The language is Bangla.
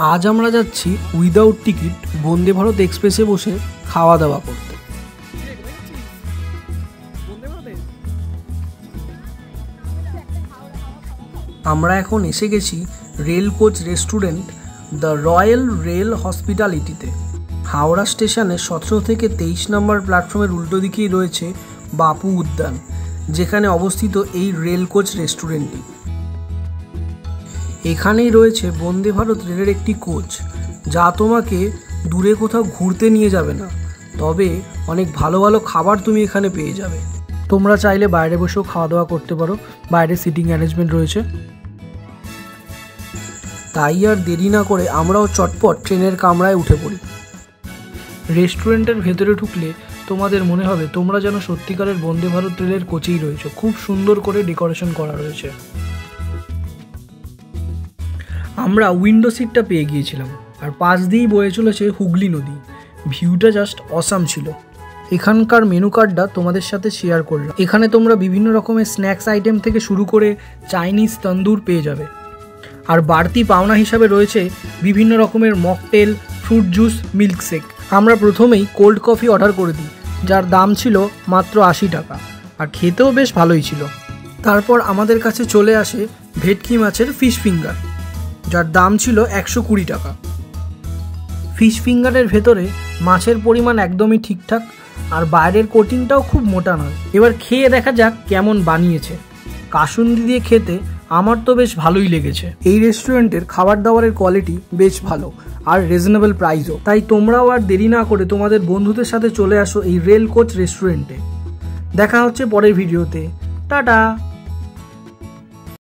আজ আমরা যাচ্ছি উইদাউট টিকিট বন্দে ভারত এক্সপ্রেসে বসে খাওয়া দাওয়া করতে। আমরা এখন এসে গেছি rail coach restaurant the royal rail হসপিটালিটিতে। হাওড়া স্টেশনের 17 থেকে 23 নম্বর প্ল্যাটফর্মের উল্টো দিকেই রয়েছে বাপু উদ্যান, যেখানে অবস্থিত এই রেল কোচ রেস্টুরেন্টটি। এখানেই রয়েছে বন্দে ভারত রেলের একটি কোচ, যা তোমাকে দূরে কোথাও ঘুরতে নিয়ে যাবে না, তবে অনেক ভালো ভালো খাবার তুমি এখানে পেয়ে যাবে। তোমরা চাইলে বাইরে বসেও খাওয়া দাওয়া করতে পারো, বাইরে সিটিং অ্যারেঞ্জমেন্ট রয়েছে। তাই আর দেরি না করে আমরাও চটপট ট্রেনের কামরায় উঠে পড়ি। রেস্টুরেন্টের ভেতরে ঢুকলে তোমাদের মনে হবে তোমরা যেন সত্যিকারের বন্দে ভারত রেলের কোচেই রয়েছে। খুব সুন্দর করে ডেকোরেশন করা রয়েছে। আমরা উইন্ডো সিটটা পেয়ে গিয়েছিলাম, আর পাশ দিয়েই বয়ে চলেছে হুগলি নদী। ভিউটা জাস্ট অসাম ছিল। এখানকার মেনু কার্ডটা তোমাদের সাথে শেয়ার করলাম। এখানে তোমরা বিভিন্ন রকমের স্ন্যাক্স আইটেম থেকে শুরু করে চাইনিজ তন্দুর পেয়ে যাবে। আর বাড়তি পাওনা হিসাবে রয়েছে বিভিন্ন রকমের মকটেল, ফ্রুট জুস, মিল্কশেক। আমরা প্রথমেই কোল্ড কফি অর্ডার করে দিই, যার দাম ছিল মাত্র 80 টাকা, আর খেতেও বেশ ভালোই ছিল। তারপর আমাদের কাছে চলে আসে ভেটকি মাছের ফিশ ফিঙ্গার, যার দাম ছিল 120 টাকা। ফিশ ফিঙ্গারের ভেতরে মাছের পরিমাণ একদমই ঠিকঠাক, আর বাইরের কোটিংটাও খুব মোটা নয়। এবার খেয়ে দেখা যাক কেমন বানিয়েছে। কাসুন্দি দিয়ে খেতে আমার তো বেশ ভালোই লেগেছে। এই রেস্টুরেন্টের খাবার দাবারের কোয়ালিটি বেশ ভালো আর রিজনেবল প্রাইসও। তাই তোমরাও আর দেরি না করে তোমাদের বন্ধুদের সাথে চলে আসো এই রেল কোচ রেস্টুরেন্টে। দেখা হচ্ছে পরের ভিডিওতে। টাটা।